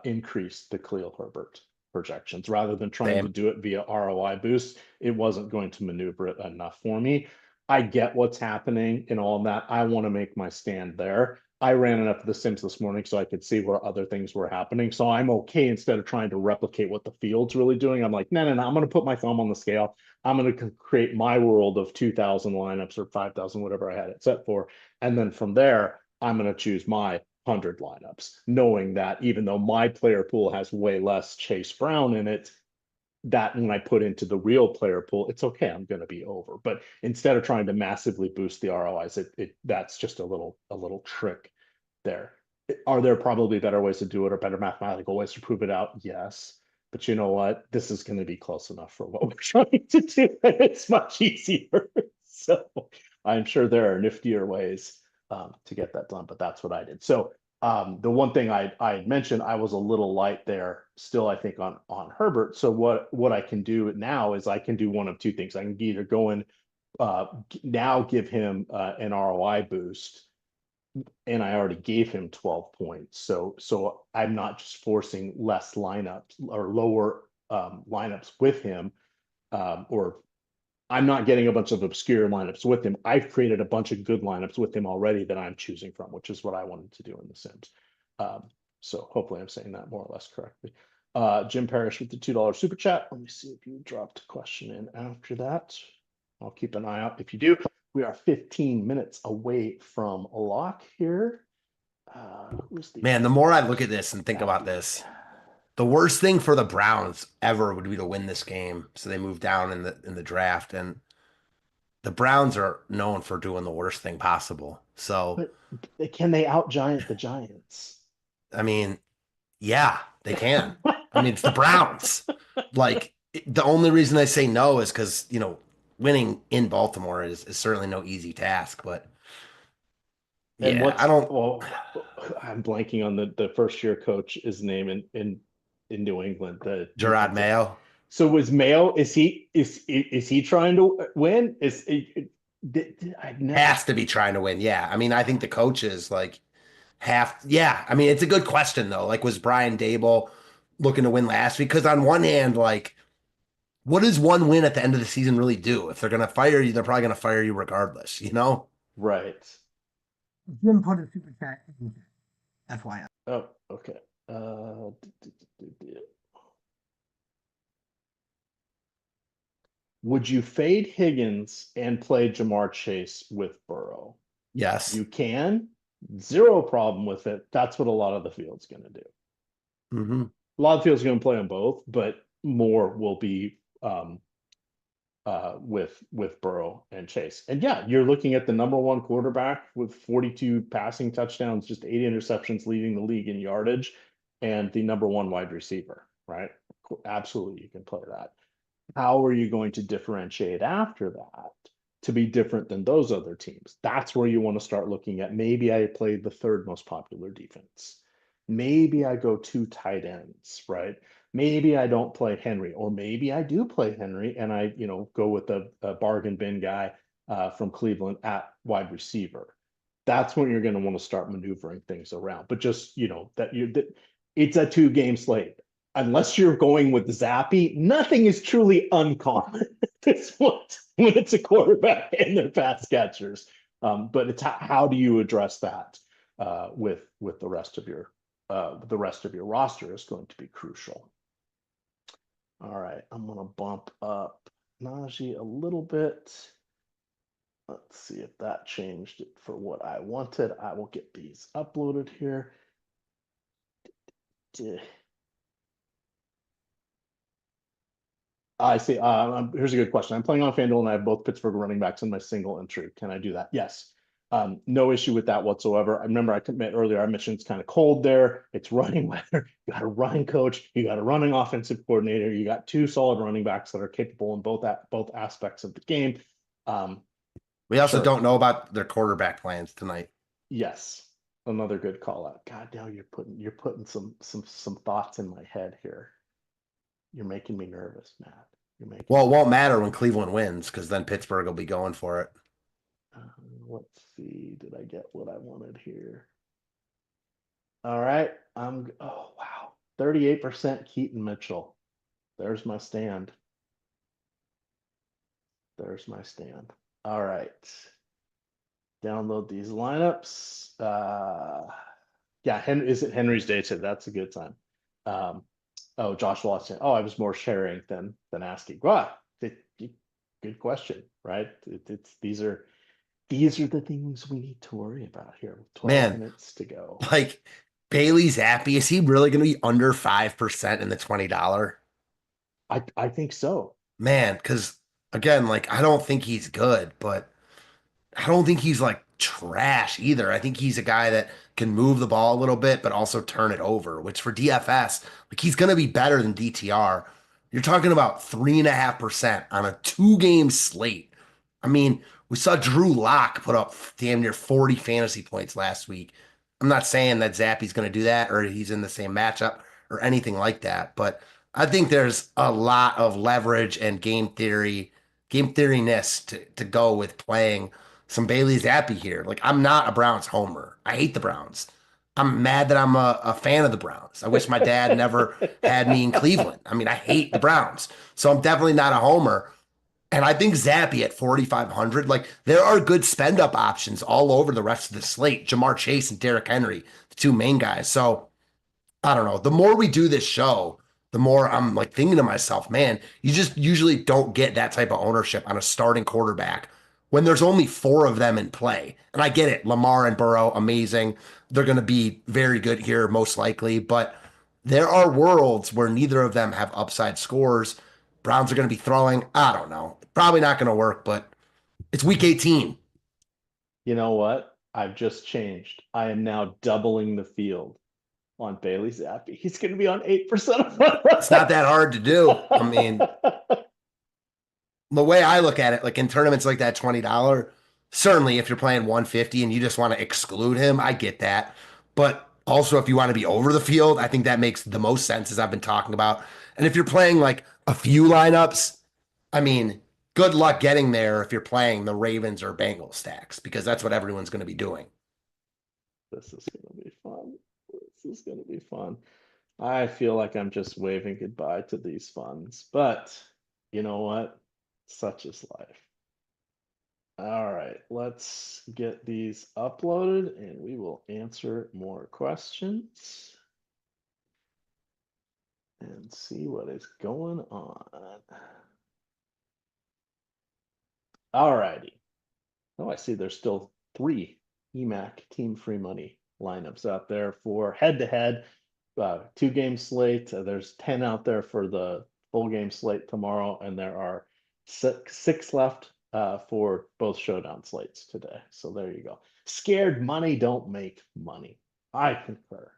increased the Khalil Herbert projections rather than trying to do it via ROI boost. It wasn't going to maneuver it enough for me. I get what's happening and all that. I want to make my stand there. I ran enough of the Sims this morning so I could see where other things were happening. So I'm okay instead of trying to replicate what the field's really doing. I'm like, no, I'm going to put my thumb on the scale. I'm going to create my world of 2,000 lineups or 5,000, whatever I had it set for. And then from there, I'm going to choose my 100 lineups, knowing that even though my player pool has way less Chase Brown in it, that when I put into the real player pool, it's okay. I'm going to be over. But instead of trying to massively boost the ROIs, that's just a little trick there. Are there probably better ways to do it or better mathematical ways to prove it out? Yes. But you know what? This is going to be close enough for what we're trying to do. It's much easier. So I'm sure there are niftier ways to get that done, but that's what I did. So the one thing I had mentioned, I was a little light there still, I think, on Herbert. So what I can do now is I can do one of two things. I can either go and now give him an ROI boost, and I already gave him 12 points. So I'm not just forcing less lineups or lower lineups with him, or I'm not getting a bunch of obscure lineups with him. I've created a bunch of good lineups with him already that I'm choosing from, which is what I wanted to do in the Sims. So hopefully I'm saying that more or less correctly. Jim Parrish with the $2 super chat. Let me see if you dropped a question in after that. I'll keep an eye out if you do. We are 15 minutes away from a lock here. Man, the more I look at this and think about this, the worst thing for the Browns ever would be to win this game. So they move down in the draft, and the Browns are known for doing the worst thing possible. So, but can they out-giant the Giants? I mean, yeah, they can. I mean, it's the Browns. Like, the only reason I say no is because, winning in Baltimore is certainly no easy task. But and I don't. Well, I'm blanking on the first year coach's name in New England. Gerard Mayo. So was Mayo? Is he trying to win? Has to be trying to win. Yeah, I mean, I think the coaches Yeah, I mean, it's a good question though. Like, was Brian Dable looking to win last week? Because on one hand, like, what does one win at the end of the season really do? If they're gonna fire you, they're probably gonna fire you regardless. Right. Jim put a super chat. FYI. Oh, okay. Would you fade Higgins and play Jamar Chase with Burrow? Yes. You can. Zero problem with it. That's what a lot of the field's going to do. Mm-hmm. A lot of the field's going to play on both, but more will be with Burrow and Chase. And yeah, you're looking at the number one quarterback with 42 passing touchdowns, just 80 interceptions, leading the league in yardage, and the number one wide receiver, right? Absolutely, you can play that. How are you going to differentiate after that to be different than those other teams? That's where you want to start looking at. Maybe I play the third most popular defense. Maybe I go 2 tight ends, right? Maybe I don't play Henry, or maybe I do play Henry and I, go with a bargain bin guy from Cleveland at wide receiver. that's when you're going to want to start maneuvering things around. But just, it's a 2-game slate. Unless you're going with Zappy, nothing is truly uncommon at this point when it's a quarterback and their pass catchers. But it's how do you address that with the rest of your roster is going to be crucial. All right, I'm going to bump up Najee a little bit. Let's see if that changed it for what I wanted. I will get these uploaded here. I see. Here's a good question. I'm playing on FanDuel and I have both Pittsburgh running backs in my single entry. Can I do that? Yes. No issue with that whatsoever. I remember I earlier, I mentioned it's kind of cold there. It's running weather. You got a running coach. You got a running offensive coordinator. You got 2 solid running backs that are capable in both aspects of the game. We also don't know about their quarterback plans tonight. Yes. Another good call out. God, now you're putting some thoughts in my head here. You're making me nervous, Matt. Well, it won't matter when Cleveland wins because then Pittsburgh will be going for it. Let's see. Did I get what I wanted here? All right. Oh, wow. 38% Keaton Mitchell. There's my stand. All right. Download these lineups. Yeah, is it Henry's Day today? That's a good time. Josh Watson. I was more sharing than asking. Wow, good question, right? These are the things we need to worry about here. 12 minutes to go. Like Bailey Zappi, is he really going to be under 5% in the $20? I think so. Man, because again, like I don't think he's good, but I don't think he's like trash either. I think he's a guy that can move the ball a little bit, but also turn it over, which for DFS, like he's going to be better than DTR. You're talking about 3.5% on a 2-game slate. I mean, we saw Drew Lock put up damn near 40 fantasy points last week. I'm not saying that Zappy's going to do that or he's in the same matchup or anything like that, but I think there's a lot of leverage and game theory-ness to go with playing some Bailey Zappi here. Like, I'm not a Browns homer. I hate the Browns. I'm mad that I'm a fan of the Browns. I wish my dad never had me in Cleveland. I mean, I hate the Browns. So I'm definitely not a homer. And I think Zappi at 4,500, like there are good spend up options all over the rest of the slate. Jamar Chase and Derrick Henry, the 2 main guys. So I don't know. The more we do this show, the more I'm like thinking to myself, man, you just usually don't get that type of ownership on a starting quarterback when there's only 4 of them in play. And I get it. Lamar and Burrow, amazing. They're going to be very good here, most likely. But there are worlds where neither of them have upside scores. Browns are going to be throwing. I don't know. Probably not going to work, but it's week 18. You know what? I've just changed. I am now doubling the field on Bailey Zappi. He's going to be on 8% of my It's not that hard to do. I mean, the way I look at it, like in tournaments like that $20, certainly if you're playing 150 and you just want to exclude him, I get that. But also if you want to be over the field, I think that makes the most sense as I've been talking about. And if you're playing like a few lineups, I mean, good luck getting there if you're playing the Ravens or Bengals stacks, because that's what everyone's going to be doing. This is going to be fun. I feel like I'm just waving goodbye to these funds, but you know what? Such is life. All right, let's get these uploaded and we will answer more questions and see what is going on. All righty. Oh, I see there's still 3 EMac team free money lineups out there for head-to-head 2-game slate. There's 10 out there for the full game slate tomorrow, and there are 6 left for both showdown slates today. So there you go. Scared money don't make money. I concur.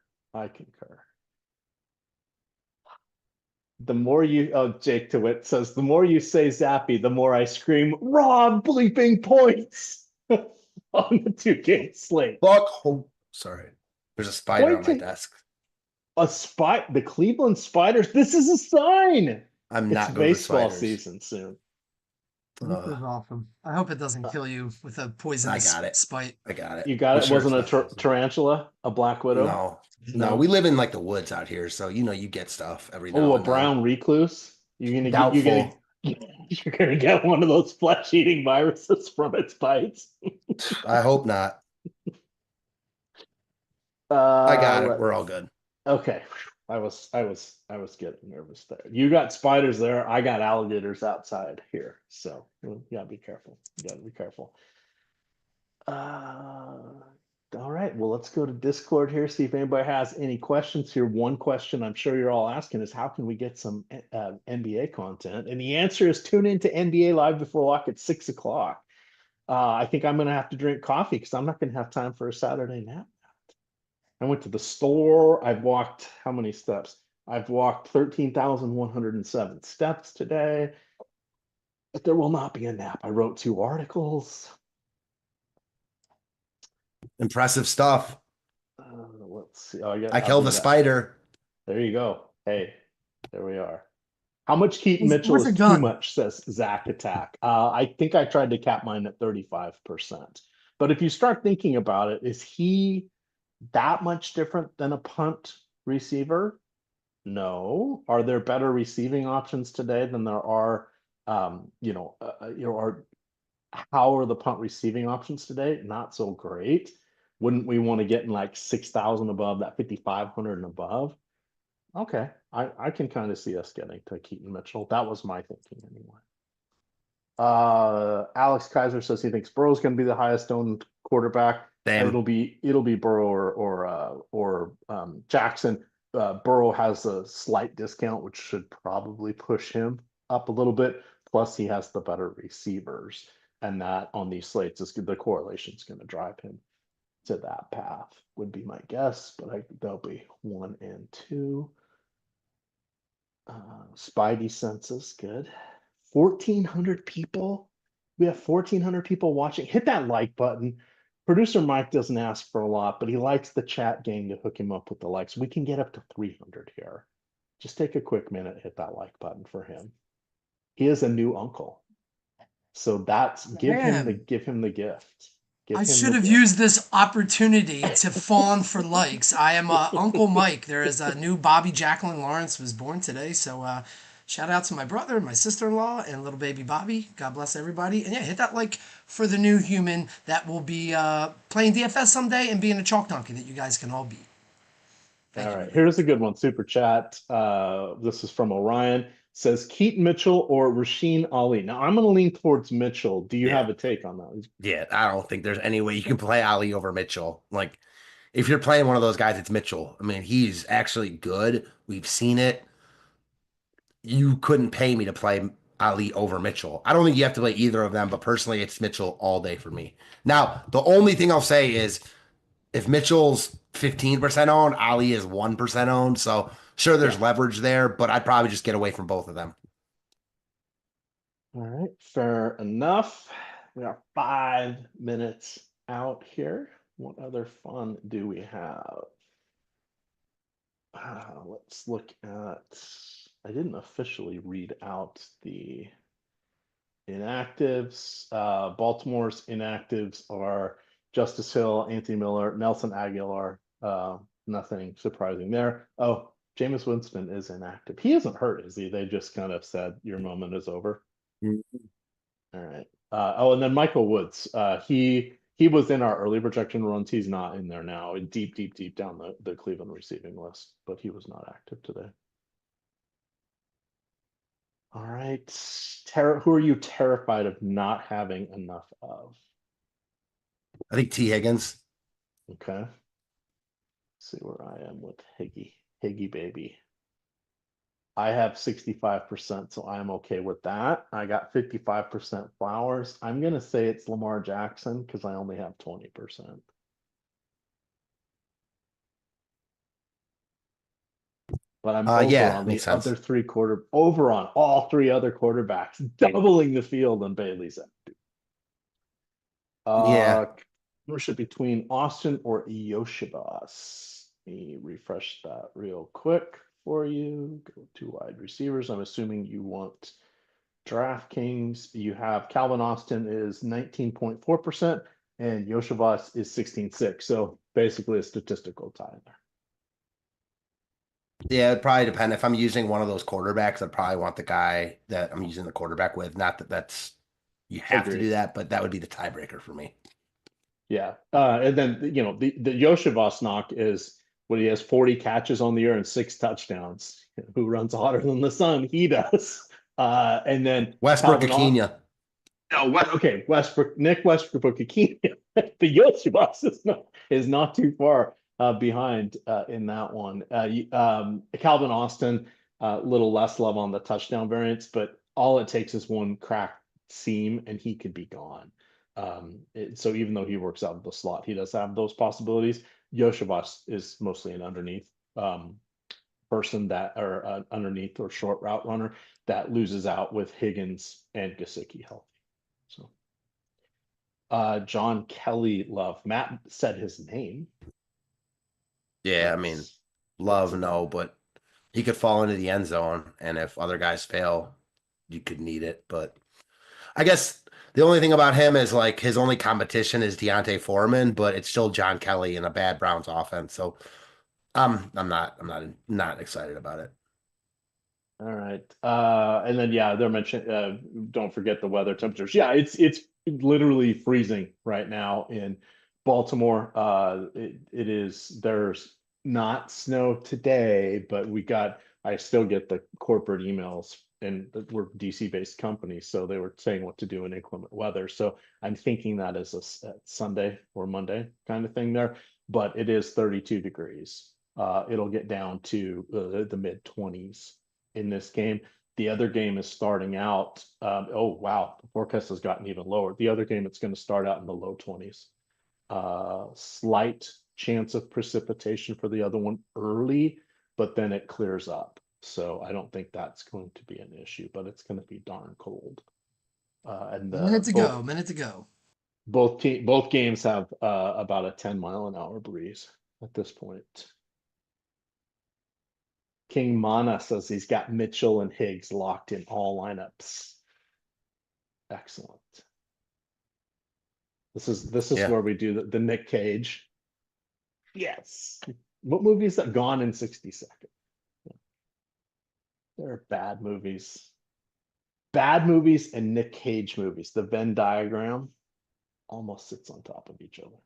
The more Jake DeWitt says, the more you say Zappy, the more I scream, Rob bleeping points on the 2-game slate. Sorry. There's a spider on my desk. The Cleveland Spiders. This is a sign. I'm not it's going baseball to season soon. This is awesome. I hope it doesn't Uh, kill you with a I poisonous got it. spite. I got it. You got I'm it. sure it's Wasn't a not poison. tarantula, a black widow? No, no, we live in like the woods out here, so you get stuff every Oh, now a and then. brown recluse. Doubtful. You're gonna get one of those flesh-eating viruses from its bites. I hope not. I got it. Let We're all good. Okay. I was getting nervous there. You got spiders there. I got alligators outside here. So you gotta be careful. You gotta be careful. All right. Well, let's go to Discord here, see if anybody has any questions here. One question I'm sure you're all asking is how can we get some NBA content? And the answer is tune into NBA Live Before Lock at 6 o'clock. I think I'm gonna have to drink coffee because I'm not gonna have time for a Saturday nap. I went to the store. I've walked how many steps? I've walked 13,107 steps today. But there will not be a nap. I wrote 2 articles. Impressive stuff. Let's see. Oh, I killed a spider. There you go. Hey, there we are. How much Keaton Mitchell What's is a too gun? much, says Zach Attack. I think I tried to cap mine at 35%. But if you start thinking about it, is he that much different than a punt receiver? No. Are there better receiving options today than there are, are how are the punt receiving options today? Not so great. Wouldn't we want to get in like 6,000 above that 5,500 and above? Okay, I can kind of see us getting to Keaton Mitchell. That was my thinking anyway. Alex Kaiser says he thinks Burrow's going to be the highest owned quarterback. Damn. It'll be Burrow or Jackson. Burrow has a slight discount, which should probably push him up a little bit. Plus, he has the better receivers, and that on these slates is the correlation is going to drive him to that path. Would be my guess, but they'll be 1 and 2. Spidey senses, good. 1,400 people. We have 1,400 people watching. Hit that like button. Producer Mike doesn't ask for a lot, but he likes the chat game to hook him up with the likes. We can get up to 300 here. Just take a quick minute, hit that like button for him. He is a new uncle. So give him the gift. I should have used this opportunity to fawn for likes. I am Uncle Mike. There is a new Bobby Jacqueline Lawrence was born today. So shout out to my brother, my sister-in-law, and little baby Bobby. God bless everybody. And yeah, hit that like for the new human that will be playing DFS someday and being a chalk donkey that you guys can all beat. All right, here's a good one. Super chat. This is from Orion. Says Keaton Mitchell or Rasheen Ali. Now I'm going to lean towards Mitchell. Do you have a take on that? Yeah, I don't think there's any way you can play Ali over Mitchell. Like, if you're playing one of those guys, it's Mitchell. I mean, he's actually good. We've seen it. You couldn't pay me to play Ali over Mitchell. I don't think you have to play either of them, but personally, it's Mitchell all day for me. Now, the only thing I'll say is if Mitchell's 15% owned, Ali is 1% owned. So sure, there's leverage there, but I'd probably just get away from both of them. All right, fair enough. We are 5 minutes out here. What other fun do we have? Let's look at. I didn't officially read out the inactives. Baltimore's inactives are Justice Hill, Anthony Miller, Nelson Aguilar. Nothing surprising there. Oh, Jameis Winston is inactive. He isn't hurt, is he? They just kind of said your moment is over. All right. And then Michael Woods. He was in our early projection runs. He's not in there now. Deep down the Cleveland receiving list, but he was not active today. All right. Who are you terrified of not having enough of? I think T. Higgins. Okay. Let's see where I am with Higgy baby. I have 65%, so I'm okay with that. I got 55% Flowers. I'm going to say it's Lamar Jackson because I only have 20%. But I'm over on the other over on all 3 other quarterbacks, doubling the field on Bailey's empty. Ownership between Austin or Yoshibas. Let me refresh that real quick for you. Go to wide receivers. I'm assuming you want DraftKings, you have Calvin Austin is 19.4% and Yoshivas is 16.6. So basically a statistical tie there. Yeah, it'd probably depend. If I'm using one of those quarterbacks, I'd probably want the guy that I'm using the quarterback with. Not that that's you have to Agreed. do that, but that would be the tiebreaker for me. Yeah. And then, the Yoshivas knock is what he has 40 catches on the year and 6 touchdowns. Who runs hotter than the sun? He does. And then Westbrook Calvin Akina. Nick Westbrook Akina. The Yoshivas is not too far behind in that one. Calvin Austin, a little less love on the touchdown variance, but all it takes is one cracked seam and he could be gone. So even though he works out of the slot, he does have those possibilities. Yoshivas is mostly an underneath person or underneath or short route runner that loses out with Higgins and Gesicki healthy. So John Kelly love. Matt said his name. Yeah, I mean, love, no, but he could fall into the end zone. And if other guys fail, you could need it. But I guess the only thing about him is like his only competition is Deontay Foreman, but it's still John Kelly in a bad Browns offense. So I'm not excited about it. All right. And then, they're mentioning, don't forget the weather temperatures. Yeah, it's literally freezing right now in Baltimore. There's not snow today, but I still get the corporate emails, and we're DC based companies. So they were saying what to do in inclement weather. So I'm thinking that is a Sunday or Monday kind of thing there, but it is 32 degrees. It'll get down to the mid 20s in this game. The other game is starting out. Oh, wow. The forecast has gotten even lower. The other game, it's going to start out in the low 20s. Slight chance of precipitation for the other one early, but then it clears up. So I don't think that's going to be an issue, but it's going to be darn cold. Minute to go. Both games have about a 10-mile-an-hour breeze at this point. King Mana says he's got Mitchell and Higgs locked in all lineups. Excellent. This is where we do the Nick Cage. Yes. What movie is that? Gone in 60 Seconds. There are bad movies. Bad movies and Nick Cage movies. The Venn diagram almost sits on top of each other.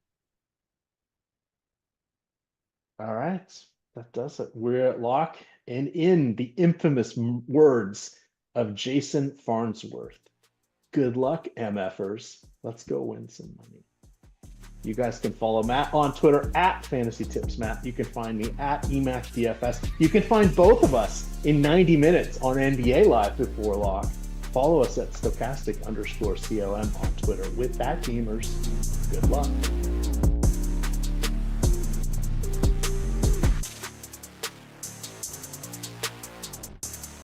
All right. That does it. We're at lock. And in the infamous words of Jason Farnsworth, good luck, MFers. Let's go win some money. You guys can follow Matt on Twitter at Fantasy Tips Matt. You can find me at EMac DFS. You can find both of us in 90 minutes on NBA Live before lock. Follow us at Stokastic_COM on Twitter. With that, gamers, good luck.